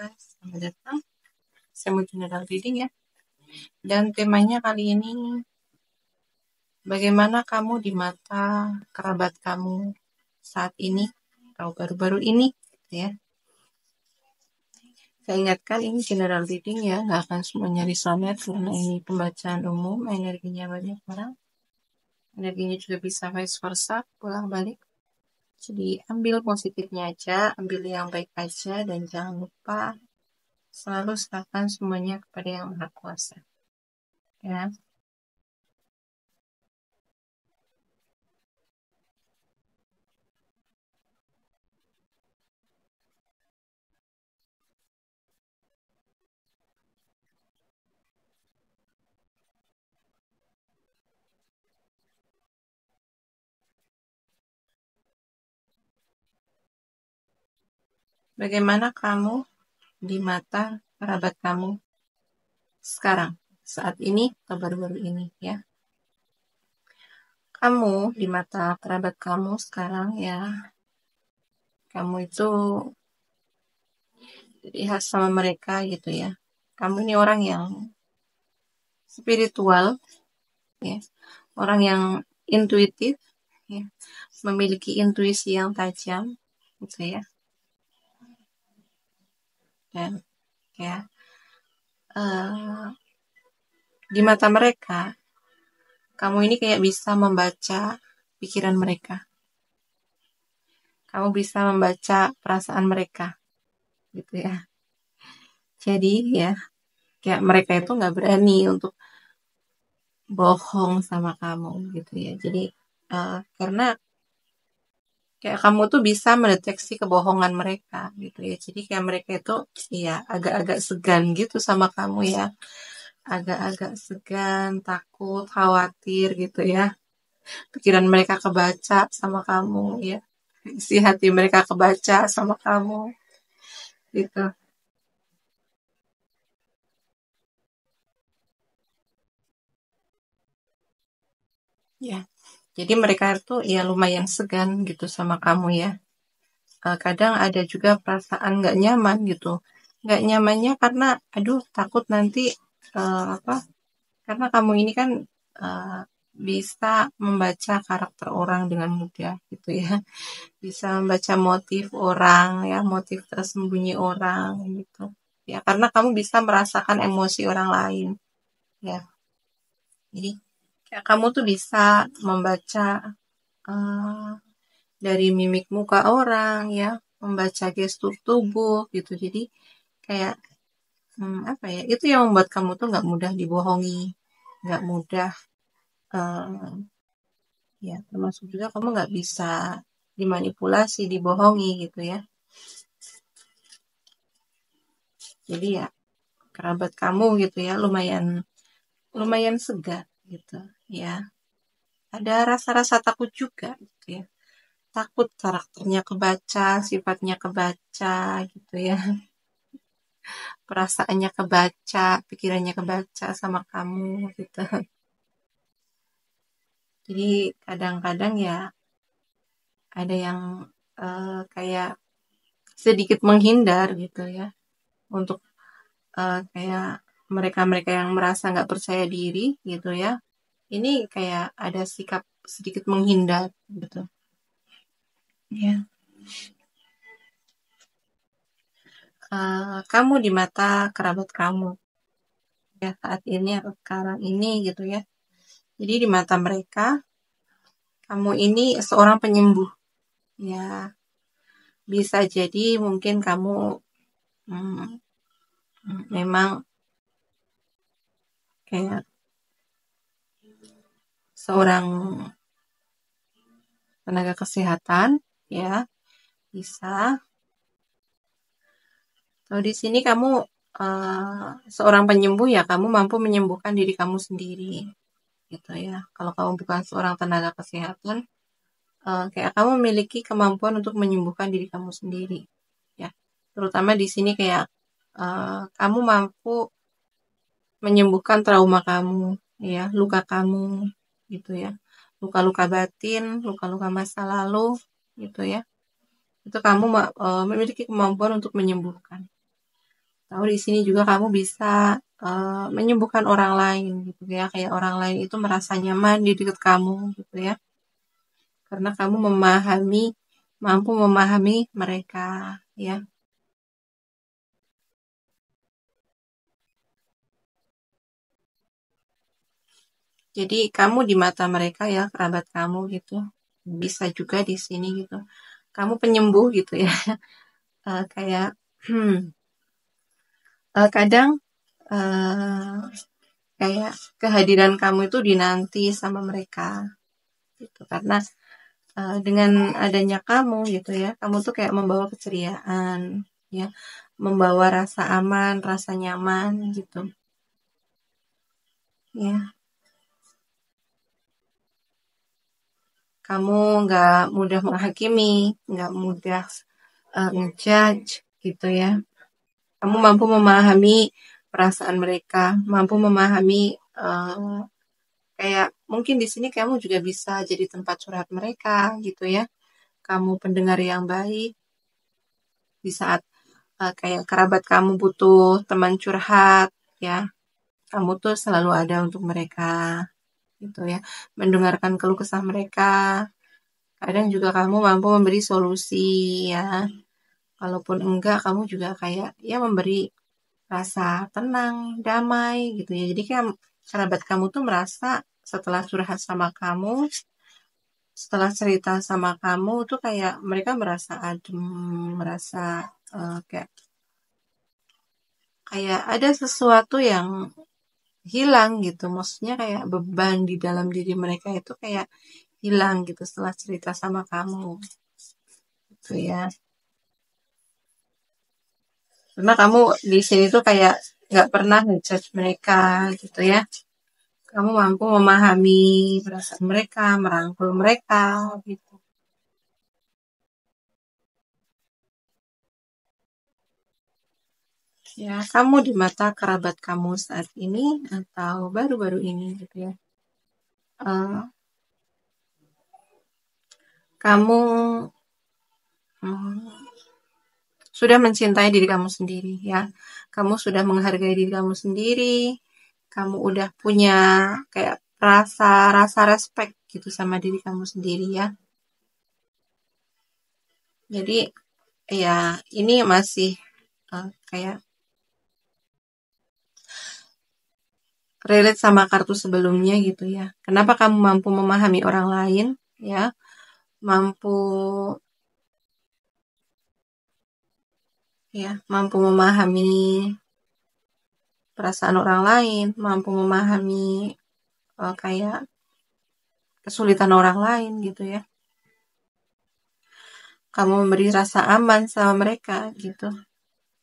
guys, selamat datang. Saya mau general reading ya. Dan temanya kali ini, bagaimana kamu di mata kerabat kamu saat ini atau baru-baru ini, ya. Saya ingatkan ini general reading ya, nggak akan semuanya resonate karena ini pembacaan umum, energinya banyak orang. Energinya juga bisa vice versa, pulang balik. Jadi ambil positifnya aja, ambil yang baik aja, dan jangan lupa selalu serahkan semuanya kepada Yang Maha Kuasa. Ya. Bagaimana kamu di mata kerabat kamu sekarang, saat ini atau baru-baru ini ya? Kamu di mata kerabat kamu sekarang ya, kamu itu lihat sama mereka gitu ya. Kamu ini orang yang spiritual, ya, orang yang intuitif, ya, memiliki intuisi yang tajam, gitu ya. Dan ya, di mata mereka, kamu ini kayak bisa membaca pikiran mereka. Kamu bisa membaca perasaan mereka, gitu ya. Jadi ya, kayak mereka itu nggak berani untuk bohong sama kamu, gitu ya. Jadi karena kayak kamu tuh bisa mendeteksi kebohongan mereka, gitu ya. Jadi kayak mereka itu ya agak-agak segan gitu sama kamu ya. Agak-agak segan, takut, khawatir gitu ya. Pikiran mereka kebaca sama kamu ya. Isi hati mereka kebaca sama kamu gitu. Ya. Jadi mereka tuh ya lumayan segan gitu sama kamu ya. Kadang ada juga perasaan nggak nyaman gitu. Nggak nyamannya karena aduh takut nanti apa? Karena kamu ini kan uh, bisa membaca karakter orang dengan mudah gitu ya. Bisa membaca motif orang ya, motif tersembunyi orang gitu. Ya, karena kamu bisa merasakan emosi orang lain ya. Jadi kayak kamu tuh bisa membaca uh, dari mimik muka orang ya, membaca gestur tubuh gitu. Jadi kayak apa ya? Itu yang membuat kamu tuh nggak mudah dibohongi, nggak mudah ya, termasuk juga kamu nggak bisa dimanipulasi, dibohongi gitu ya. Jadi ya kerabat kamu gitu ya lumayan lumayan segar gitu ya. Ada rasa-rasa takut juga gitu ya. Takut karakternya kebaca, sifatnya kebaca gitu ya. Perasaannya kebaca, pikirannya kebaca sama kamu gitu. Jadi kadang-kadang ya ada yang kayak sedikit menghindar gitu ya untuk kayak mereka-mereka yang merasa nggak percaya diri gitu ya. Ini kayak ada sikap sedikit menghindar gitu. Ya. Kamu di mata kerabat kamu ya saat ini atau sekarang ini gitu ya. Jadi di mata mereka kamu ini seorang penyembuh ya. Bisa jadi mungkin kamu hmm, memang kayak seorang tenaga kesehatan ya, bisa. Kalau di sini kamu seorang penyembuh ya, kamu mampu menyembuhkan diri kamu sendiri gitu ya. Kalau kamu bukan seorang tenaga kesehatan, kayak kamu memiliki kemampuan untuk menyembuhkan diri kamu sendiri ya. Terutama di sini kayak kamu mampu menyembuhkan trauma kamu ya, luka kamu gitu ya. Luka-luka batin, luka-luka masa lalu gitu ya. Itu kamu memiliki kemampuan untuk menyembuhkan. Tahu di sini juga kamu bisa menyembuhkan orang lain gitu ya, kayak orang lain itu merasa nyaman di dekat kamu gitu ya, karena kamu mampu memahami mereka ya. Jadi kamu di mata mereka ya, kerabat kamu gitu, bisa juga di sini gitu. Kamu penyembuh gitu ya. Kayak kadang eh, kayak kehadiran kamu itu dinanti sama mereka gitu, karena dengan adanya kamu gitu ya, kamu tuh kayak membawa keceriaan ya, membawa rasa aman, rasa nyaman gitu ya. Kamu nggak mudah menghakimi, nggak mudah ngejudge gitu ya. Kamu mampu memahami perasaan mereka, mampu memahami kayak mungkin di sini kamu juga bisa jadi tempat curhat mereka gitu ya. Kamu pendengar yang baik di saat kayak kerabat kamu butuh teman curhat ya. Kamu tuh selalu ada untuk mereka gitu ya. Mendengarkan keluh kesah mereka. Kadang juga kamu mampu memberi solusi ya. Kalaupun enggak, kamu juga kayak ya memberi rasa tenang, damai gitu ya. Jadi kayak kerabat kamu tuh merasa setelah curhat sama kamu, setelah cerita sama kamu tuh kayak mereka merasa adem, merasa kayak kayak ada sesuatu yang hilang gitu. Maksudnya kayak beban di dalam diri mereka itu kayak hilang gitu setelah cerita sama kamu gitu ya. Karena kamu di sini tuh kayak nggak pernah ngejudge mereka gitu ya. Kamu mampu memahami perasaan mereka, merangkul mereka gitu. Ya, kamu di mata kerabat kamu saat ini atau baru-baru ini gitu ya. Eh, kamu mm, sudah mencintai diri kamu sendiri ya. Kamu sudah menghargai diri kamu sendiri. Kamu udah punya kayak rasa respect gitu sama diri kamu sendiri ya. Jadi ya ini masih kayak relate sama kartu sebelumnya gitu ya. Kenapa kamu mampu memahami orang lain ya? Mampu mampu memahami perasaan orang lain, mampu memahami kayak kesulitan orang lain gitu ya. Kamu memberi rasa aman sama mereka gitu.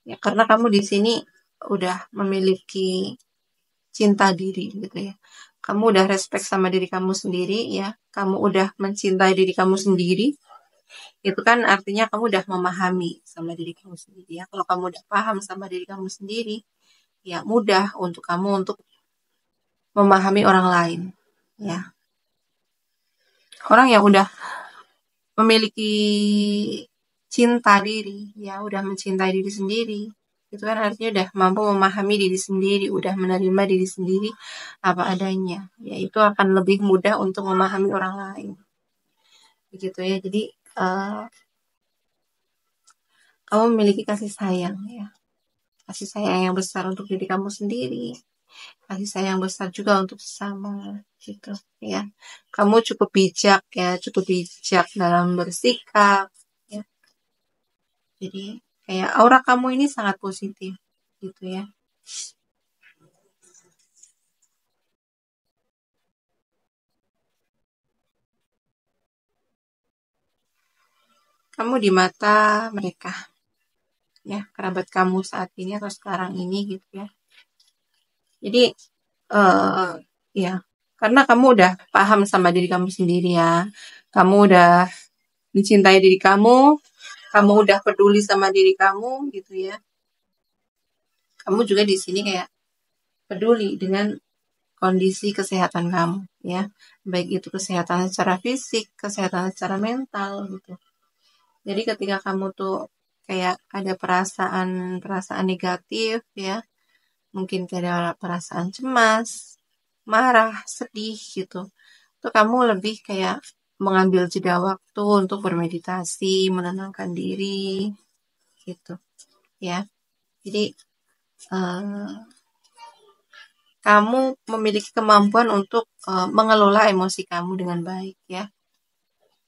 Ya karena kamu di sini udah memiliki cinta diri gitu ya. Kamu udah respect sama diri kamu sendiri ya. Kamu udah mencintai diri kamu sendiri. Itu kan artinya kamu udah memahami sama diri kamu sendiri ya. Kalau kamu udah paham sama diri kamu sendiri, ya mudah untuk kamu untuk memahami orang lain. Ya, orang yang udah memiliki cinta diri, ya udah mencintai diri sendiri. Itu kan artinya udah mampu memahami diri sendiri, udah menerima diri sendiri apa adanya. Ya, itu akan lebih mudah untuk memahami orang lain. Begitu ya. Jadi eh, kamu memiliki kasih sayang ya. Kasih sayang yang besar untuk diri kamu sendiri, kasih sayang besar juga untuk sesama gitu ya. Kamu cukup bijak ya, cukup bijak dalam bersikap ya. Jadi kayak aura kamu ini sangat positif gitu ya. Kamu di mata mereka ya, kerabat kamu saat ini atau sekarang ini gitu ya. Jadi eh ya, karena kamu udah paham sama diri kamu sendiri ya. Kamu udah mencintai diri kamu udah peduli sama diri kamu gitu ya. Kamu juga di sini kayak peduli dengan kondisi kesehatan kamu ya, baik itu kesehatan secara fisik, kesehatan secara mental gitu. Jadi ketika kamu tuh kayak ada perasaan negatif ya, mungkin ada perasaan cemas, marah, sedih gitu. Itu kamu lebih kayak mengambil jeda waktu untuk bermeditasi, menenangkan diri gitu ya. Jadi eh, kamu memiliki kemampuan untuk mengelola emosi kamu dengan baik ya,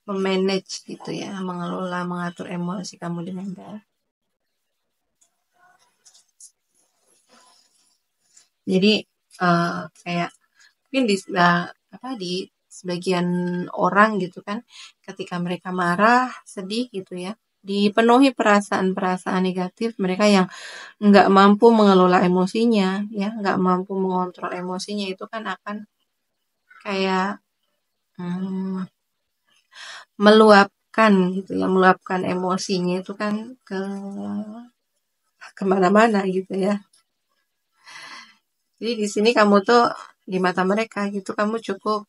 memanage gitu ya, mengelola, mengatur emosi kamu dengan baik. Jadi kayak mungkin di sebagian orang gitu kan, ketika mereka marah, sedih gitu ya, dipenuhi perasaan-perasaan negatif, mereka yang nggak mampu mengelola emosinya ya, nggak mampu mengontrol emosinya, itu kan akan kayak hmm, meluapkan gitu ya, meluapkan emosinya itu kan kemana-mana gitu ya. Jadi di sini kamu tuh di mata mereka gitu kamu cukup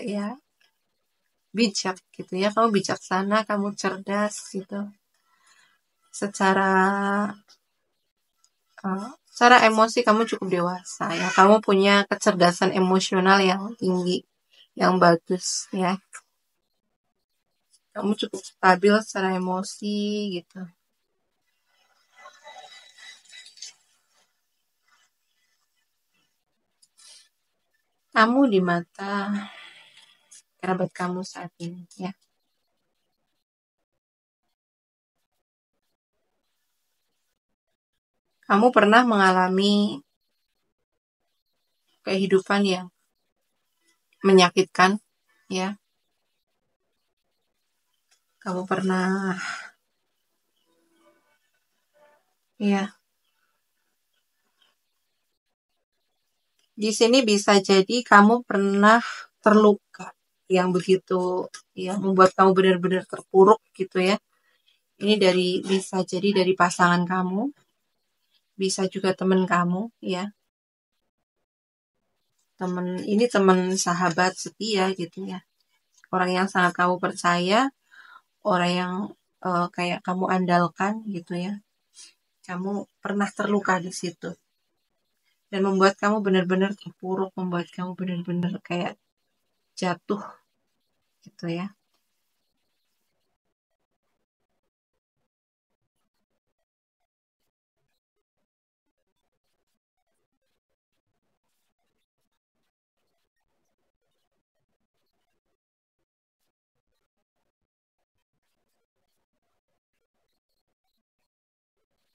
ya bijak gitu ya, kamu bijaksana, kamu cerdas gitu. Secara secara emosi kamu cukup dewasa ya, kamu punya kecerdasan emosional yang tinggi, yang bagus ya. Kamu cukup stabil secara emosi gitu. Kamu di mata kerabat kamu saat ini ya. Kamu pernah mengalami kehidupan yang menyakitkan ya. Kamu pernah ya. Di sini bisa jadi kamu pernah terluka yang begitu yang membuat kamu benar-benar terpuruk gitu ya. Ini bisa jadi dari pasangan kamu, bisa juga teman kamu ya. Teman sahabat setia gitu ya. Orang yang sangat kamu percaya, orang yang kayak kamu andalkan gitu ya. Kamu pernah terluka di situ dan membuat kamu benar-benar terpuruk, membuat kamu benar-benar kayak jatuh gitu ya.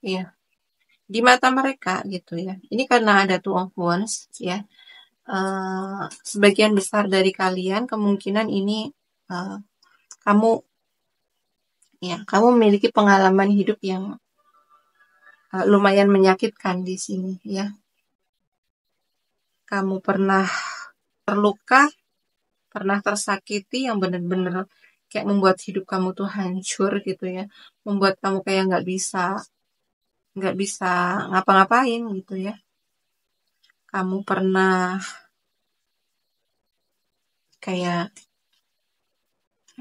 Iya, di mata mereka gitu ya. Ini karena ada two of wands ya. Sebagian besar dari kalian kemungkinan ini eh, kamu kamu memiliki pengalaman hidup yang lumayan menyakitkan di sini ya. Kamu pernah terluka, pernah tersakiti yang benar-benar kayak membuat hidup kamu tuh hancur gitu ya. Membuat kamu kayak nggak bisa ngapa-ngapain gitu ya. Kamu pernah kayak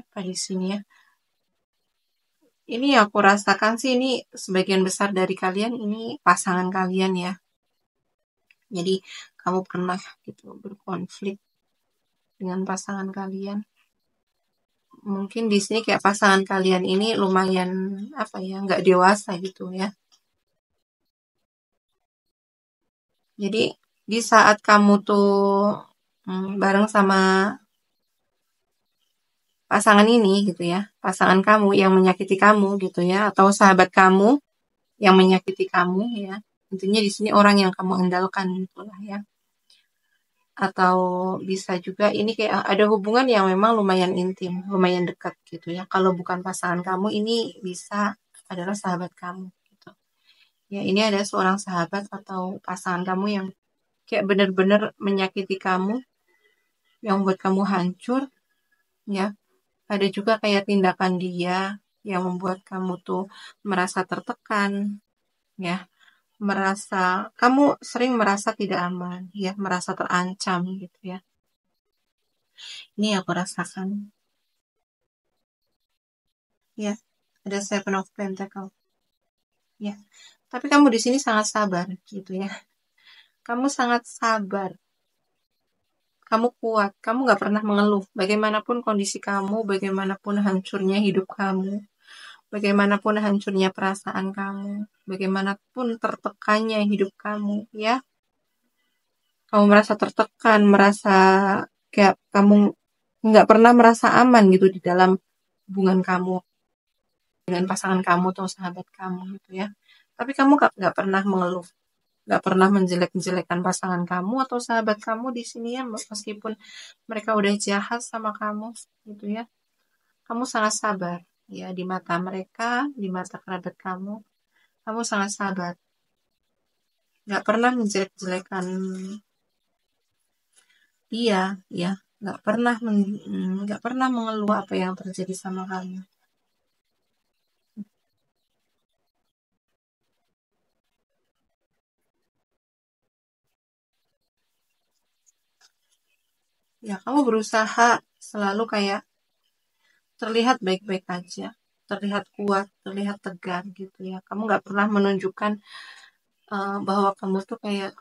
apa di sini ya? Ini yang aku rasakan sih, ini sebagian besar dari kalian ini pasangan kalian ya. Jadi kamu pernah gitu berkonflik dengan pasangan kalian. Mungkin di sini kayak pasangan kalian ini lumayan apa ya, nggak dewasa gitu ya. Jadi di saat kamu tuh bareng sama pasangan ini gitu ya, pasangan kamu yang menyakiti kamu gitu ya, atau sahabat kamu yang menyakiti kamu ya. Intinya di sini orang yang kamu andalkan gitu lah ya. Atau bisa juga ini kayak ada hubungan yang memang lumayan intim, lumayan dekat gitu ya. Kalau bukan pasangan kamu, ini bisa adalah sahabat kamu gitu. Ya, ini ada seorang sahabat atau pasangan kamu yang kayak benar-benar menyakiti kamu, yang buat kamu hancur ya. Ada juga kayak tindakan dia yang membuat kamu tuh merasa tertekan ya, kamu sering merasa tidak aman ya, merasa terancam gitu ya. Ini aku rasakan ya. Ada Seven of Pentacle. ya. Tapi kamu di sini sangat sabar gitu ya. Kamu sangat sabar, kamu kuat, kamu nggak pernah mengeluh. Bagaimanapun kondisi kamu, bagaimanapun hancurnya hidup kamu, bagaimanapun hancurnya perasaan kamu, bagaimanapun tertekannya hidup kamu, ya. Kamu merasa tertekan, merasa kayak kamu nggak pernah merasa aman gitu di dalam hubungan kamu dengan pasangan kamu atau sahabat kamu gitu ya. Tapi kamu nggak pernah mengeluh, nggak pernah menjelek-jelekan pasangan kamu atau sahabat kamu di sini ya, meskipun mereka udah jahat sama kamu gitu ya. Kamu sangat sabar ya di mata mereka, di mata kerabat kamu sangat sabar. Nggak pernah menjelek-jelekan dia, ya. Nggak pernah mengeluh apa yang terjadi sama kamu. Ya, kamu berusaha selalu kayak terlihat baik-baik aja, terlihat kuat, terlihat tegar gitu ya. Kamu nggak pernah menunjukkan bahwa kamu tuh kayak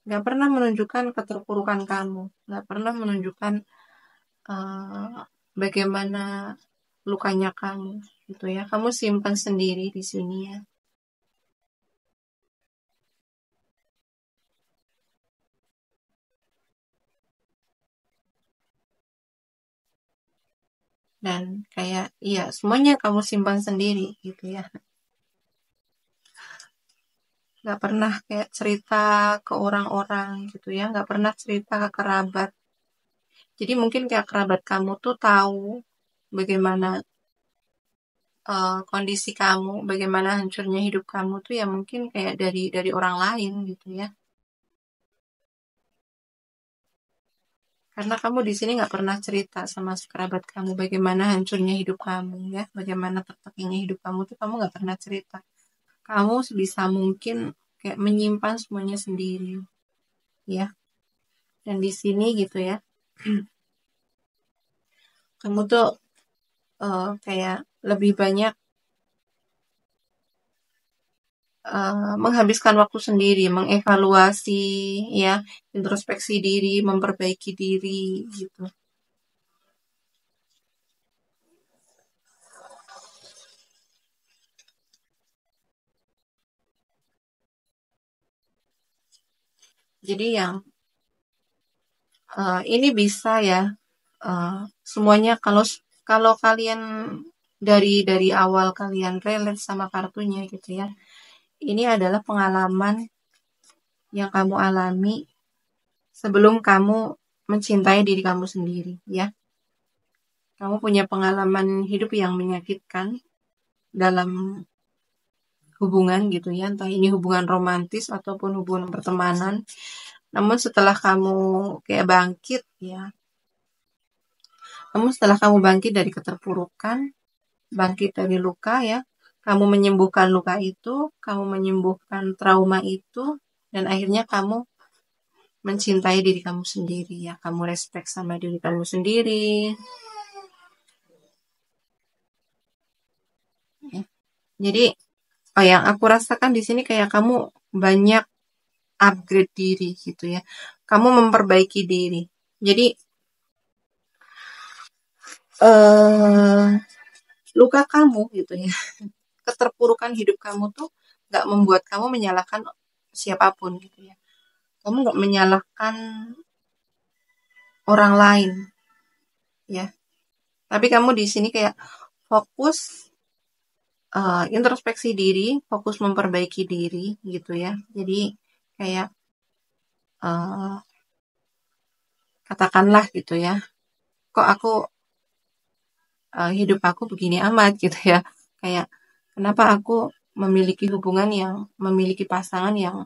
nggak pernah menunjukkan keterpurukan kamu, nggak pernah menunjukkan eh, bagaimana lukanya kamu gitu ya. Kamu simpan sendiri di sini ya. Dan kayak iya semuanya kamu simpan sendiri gitu ya. Nggak pernah kayak cerita ke orang-orang gitu ya, nggak pernah cerita ke kerabat. Jadi mungkin kayak kerabat kamu tuh tahu bagaimana kondisi kamu, bagaimana hancurnya hidup kamu tuh ya mungkin kayak dari orang lain gitu ya. Karena kamu di sini nggak pernah cerita sama kerabat kamu bagaimana hancurnya hidup kamu ya, bagaimana tertekannya hidup kamu tuh kamu nggak pernah cerita. Kamu sebisa mungkin kayak menyimpan semuanya sendiri ya. Dan di sini gitu ya, kamu tuh kayak lebih banyak menghabiskan waktu sendiri, mengevaluasi, ya, introspeksi diri, memperbaiki diri, gitu. Jadi yang ini bisa ya, semuanya kalau kalian dari awal kalian relate sama kartunya gitu ya, ini adalah pengalaman yang kamu alami sebelum kamu mencintai diri kamu sendiri, ya. Kamu punya pengalaman hidup yang menyakitkan dalam hubungan gitu ya, entah ini hubungan romantis ataupun hubungan pertemanan. Namun setelah kamu kayak bangkit ya, namun setelah kamu bangkit dari keterpurukan, bangkit dari luka ya, kamu menyembuhkan luka itu, kamu menyembuhkan trauma itu, dan akhirnya kamu mencintai diri kamu sendiri ya, kamu respect sama diri kamu sendiri. Ya. Jadi, yang aku rasakan di sini kayak kamu banyak upgrade diri gitu ya. Kamu memperbaiki diri. Jadi eh luka kamu gitu ya, keterpurukan hidup kamu tuh nggak membuat kamu menyalahkan siapapun gitu ya. Kamu nggak menyalahkan orang lain ya. Tapi kamu di sini kayak fokus introspeksi diri, fokus memperbaiki diri gitu ya. Jadi kayak eh, katakanlah gitu ya, kok aku hidup aku begini amat gitu ya. Kayak kenapa aku memiliki pasangan yang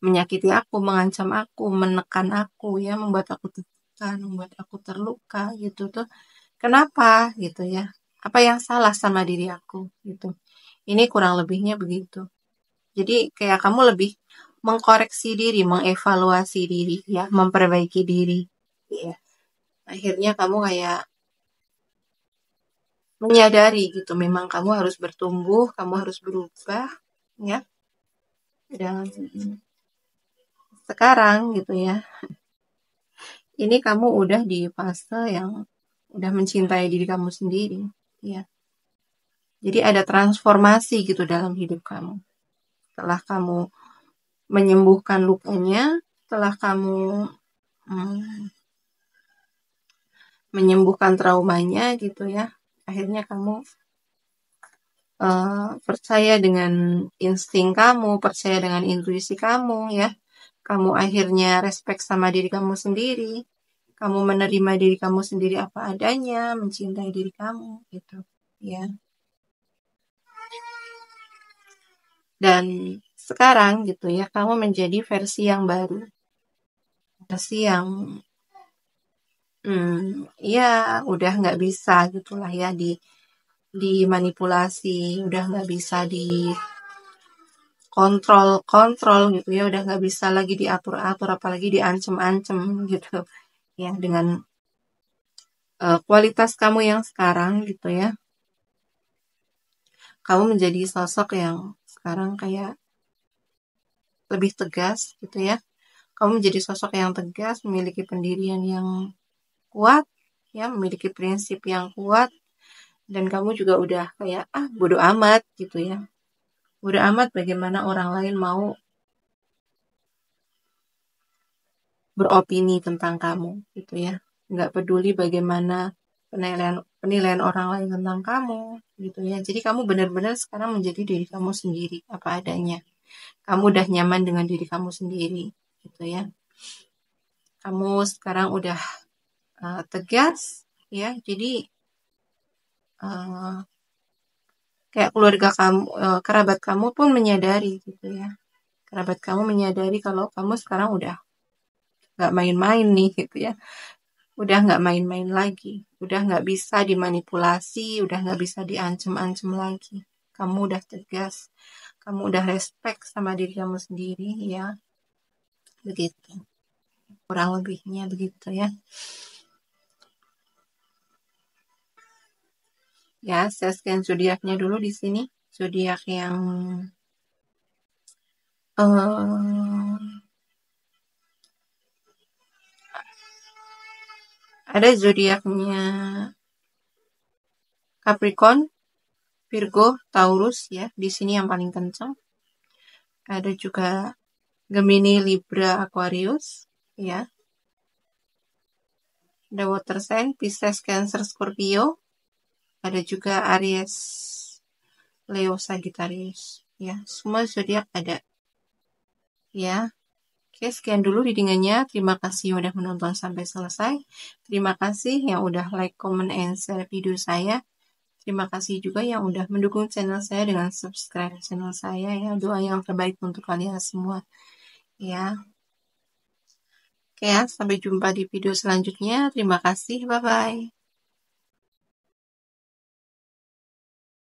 menyakiti aku, mengancam aku, menekan aku ya, membuat aku tertekan, membuat aku terluka gitu tuh. Kenapa gitu ya? Apa yang salah sama diri aku gitu. Ini kurang lebihnya begitu. Jadi kayak kamu lebih mengkoreksi diri, mengevaluasi diri ya, memperbaiki diri. Ya. Akhirnya kamu kayak menyadari gitu, memang kamu harus bertumbuh, kamu harus berubah, ya. Dan sekarang gitu ya, ini kamu udah di fase yang udah mencintai diri kamu sendiri, ya. Jadi ada transformasi gitu dalam hidup kamu. Setelah kamu menyembuhkan lukanya, setelah kamu menyembuhkan traumanya gitu ya, akhirnya kamu percaya dengan insting kamu, percaya dengan intuisi kamu ya. Kamu akhirnya respect sama diri kamu sendiri. Kamu menerima diri kamu sendiri apa adanya, mencintai diri kamu gitu ya. Dan sekarang gitu ya, kamu menjadi versi yang baru. Versi yang ya udah nggak bisa gitulah ya dimanipulasi, udah nggak bisa kontrol gitu ya, udah nggak bisa lagi diatur-atur, apalagi diancem-ancem gitu ya, dengan kualitas kamu yang sekarang gitu ya. Kamu menjadi sosok yang sekarang kayak lebih tegas gitu ya. Kamu menjadi sosok yang tegas, memiliki pendirian yang kuat ya, memiliki prinsip yang kuat, dan kamu juga udah kayak bodo amat gitu ya. Bodo amat bagaimana orang lain mau beropini tentang kamu gitu ya. Nggak peduli bagaimana penilaian orang lain tentang kamu gitu ya. Jadi kamu benar-benar sekarang menjadi diri kamu sendiri apa adanya. Kamu udah nyaman dengan diri kamu sendiri gitu ya. Kamu sekarang udah tegas ya. Jadi uh, kayak keluarga kamu, kerabat kamu pun menyadari gitu ya. Kerabat kamu menyadari kalau kamu sekarang udah nggak main-main nih gitu ya. Udah nggak main-main lagi, udah nggak bisa dimanipulasi, udah nggak bisa diancem-ancem lagi. Kamu udah tegas, kamu udah respect sama diri kamu sendiri ya, begitu. Kurang lebihnya begitu ya. Ya, saya scan zodiaknya dulu di sini. Zodiak yang ada zodiaknya Capricorn, Virgo, Taurus ya. Di sini yang paling kencang. Ada juga Gemini, Libra, Aquarius ya. Ada water sign, Pisces, Cancer, Scorpio. Ada juga Aries, Leo, Sagittarius. Ya, semua zodiak ada. Ya, oke, sekian dulu readingannya. Terima kasih udah menonton sampai selesai. Terima kasih yang udah like, comment, and share video saya. Terima kasih juga yang udah mendukung channel saya dengan subscribe channel saya ya. Doa yang terbaik untuk kalian semua. Ya. Oke ya, sampai jumpa di video selanjutnya. Terima kasih. Bye-bye.